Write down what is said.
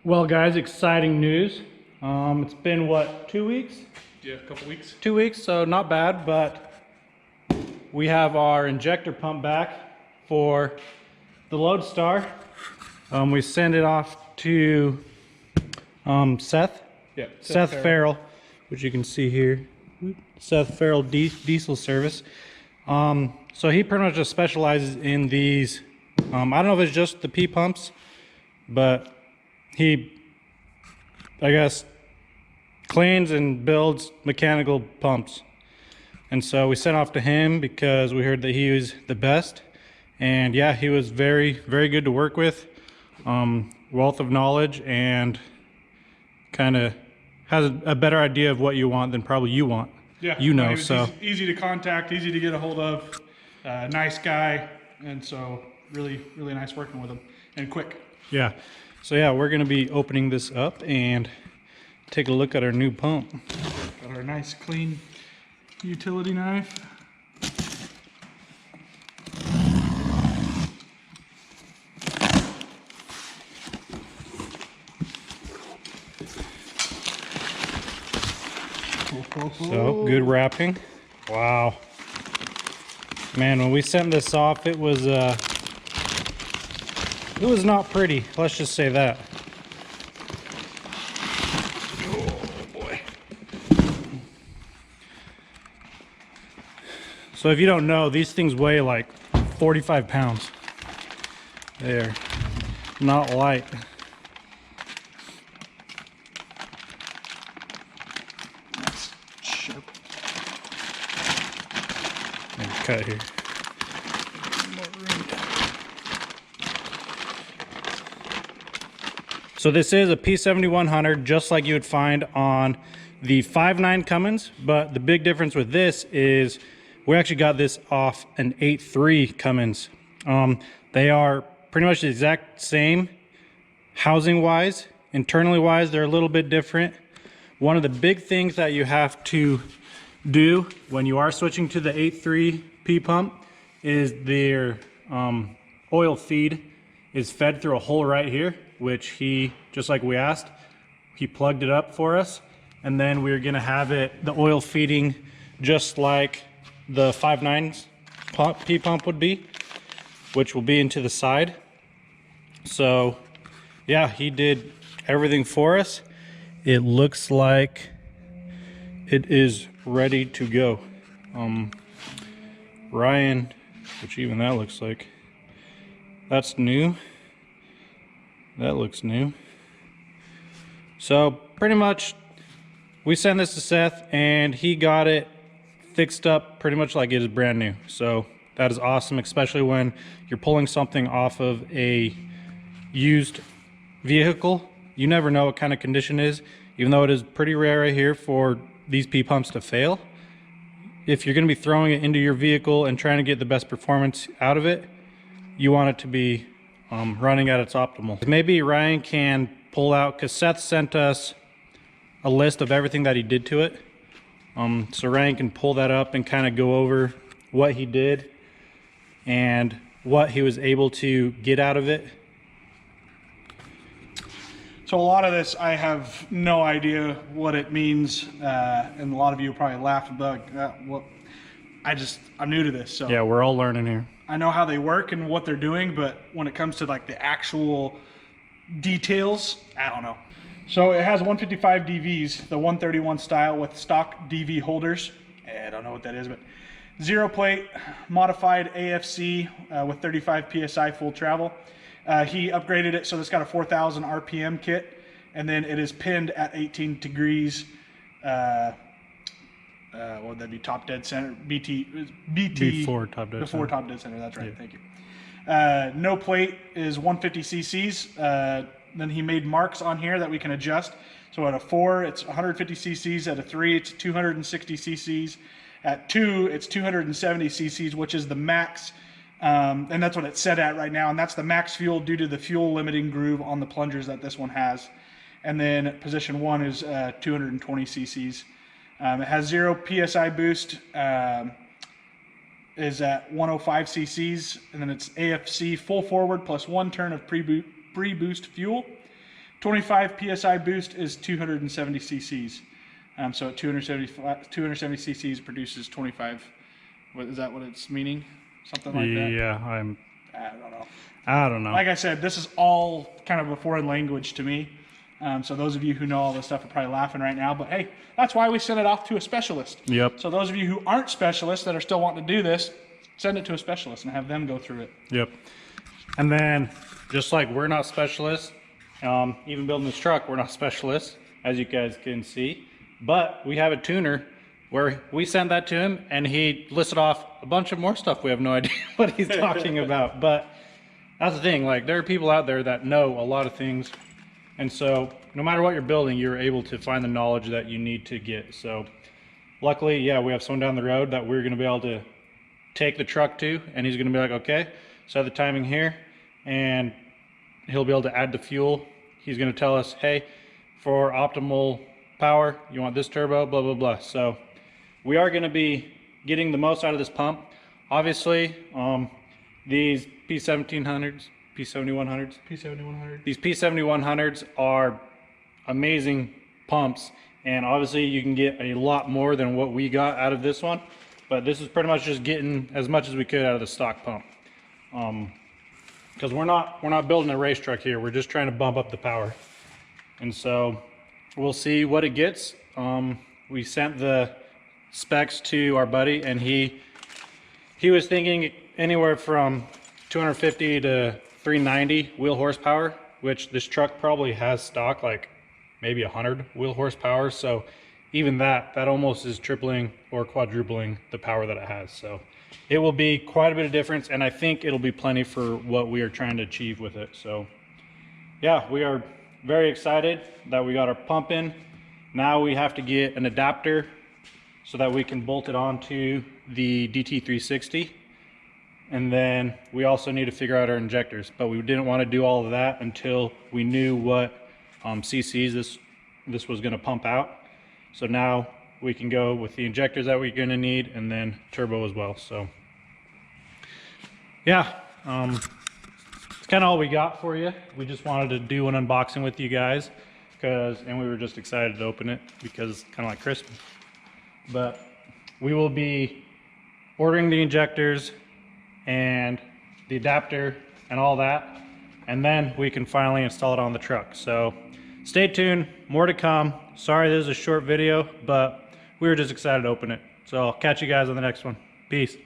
Well, guys, exciting news. It's been what, 2 weeks? Yeah, a couple weeks. 2 weeks, so not bad, but we have our injector pump back for the Lodestar. We send it off to Seth. Yeah, Seth Farrell, which you can see here. Seth Farrell Diesel Service. So he pretty much just specializes in these. I don't know if it's just the P pumps, but he, I guess, cleans and builds mechanical pumps. And so we sent off to him because we heard that he was the best. And yeah, he was very, very good to work with. Wealth of knowledge, and kind of has a better idea of what you want than probably you want. Yeah, you know, he's so easy to contact, easy to get a hold of, nice guy, and so really nice working with him, and quick. Yeah, so yeah, we're gonna be opening this up and take a look at our new pump. Got our nice clean utility knife. So good wrapping. Wow, man, when we sent this off, it was not pretty, let's just say that. Oh boy. So if you don't know, these things weigh like 45 pounds. They're not light. Nice sharp. Maybe cut here. So this is a P7100, just like you would find on the 5.9 Cummins, but the big difference with this is we actually got this off an 8.3 Cummins. They are pretty much the exact same housing wise. Internally wise, they're a little bit different. One of the big things that you have to do when you are switching to the 8.3 P pump is their oil feed is fed through a hole right here, which he, just like we asked, he plugged it up for us. And then we're gonna have it, the oil feeding just like the 5.9 P pump would be, which will be into the side. So yeah, he did everything for us. It looks like it is ready to go. Ryan, which even that looks like, that's new. That looks new. So pretty much we sent this to Seth and he got it fixed up pretty much like it is brand new. So that is awesome, especially when you're pulling something off of a used vehicle. You never know what kind of condition it is, even though it is pretty rare right here for these P pumps to fail. If you're going to be throwing it into your vehicle and trying to get the best performance out of it, you want it to be running at its optimal. Maybe Ryan can pull out, because Seth sent us a list of everything that he did to it. So Ryan can pull that up and kind of go over what he did and what he was able to get out of it. So a lot of this, I have no idea what it means, and a lot of you probably laugh about what. I'm new to this, so Yeah, we're all learning here. I know how they work and what they're doing, but when it comes to like the actual details, I don't know. So it has 155 DVs, the 131 style with stock DV holders. I don't know what that is, but zero plate, modified AFC with 35 PSI full travel. He upgraded it so it's got a 4,000 RPM kit, and then it is pinned at 18 degrees. What would that be? Top dead center. Before top dead before center. top dead center. That's right. Yeah. Thank you. No plate is 150 cc's. Then he made marks on here that we can adjust. So at a 4, it's 150 cc's. At a 3, it's 260 cc's. At 2, it's 270 cc's, which is the max. And that's what it's set at right now. And that's the max fuel due to the fuel limiting groove on the plungers that this one has. And then position 1 is 220 cc's. It has 0 PSI boost, is at 105 cc's, and then it's AFC full forward plus 1 turn of pre-boost fuel. 25 psi boost is 270 cc's. So at 270 cc's produces 25. What is that? What it's meaning? Something like that. Yeah, I don't know. I don't know. Like I said, this is all kind of a foreign language to me. So those of you who know all this stuff are probably laughing right now. But hey, that's why we send it off to a specialist. Yep. So those of you who aren't specialists that are still wanting to do this, send it to a specialist and have them go through it. Yep. And then, just like we're not specialists, even building this truck, we're not specialists, as you guys can see. But we have a tuner where we sent that to him, and he listed off a bunch of more stuff. We have no idea what he's talking about. But that's the thing. Like, there are people out there that know a lot of things. And so, no matter what you're building, you're able to find the knowledge that you need to get. So, luckily, yeah, we have someone down the road that we're going to be able to take the truck to, and he's going to be like, okay, set the timing here, and he'll be able to add the fuel. He's going to tell us, hey, for optimal power, you want this turbo, blah, blah, blah. So we are going to be getting the most out of this pump. Obviously, these P7100s, these P7100s are amazing pumps, and obviously you can get a lot more than what we got out of this one, but this is pretty much just getting as much as we could out of the stock pump. Because we're not building a race truck here, we're just trying to bump up the power. And so we'll see what it gets. We sent the specs to our buddy, and he was thinking anywhere from 250 to 390 wheel horsepower, which this truck probably has stock like maybe 100 wheel horsepower. So even that almost is tripling or quadrupling the power that it has. So it will be quite a bit of difference, and I think it'll be plenty for what we are trying to achieve with it. So yeah, we are very excited that we got our pump in. Now we have to get an adapter so that we can bolt it onto the DT360. And then we also need to figure out our injectors, but we didn't want to do all of that until we knew what cc's this was going to pump out. So now we can go with the injectors that we're going to need, and then turbo as well. So yeah, it's kind of all we got for you. We just wanted to do an unboxing with you guys, and we were just excited to open it because it's kind of like Christmas. But we will be ordering the injectors and the adapter and all that, and then we can finally install it on the truck. So stay tuned, more to come. Sorry this is a short video, but we were just excited to open it. So I'll catch you guys on the next one. Peace.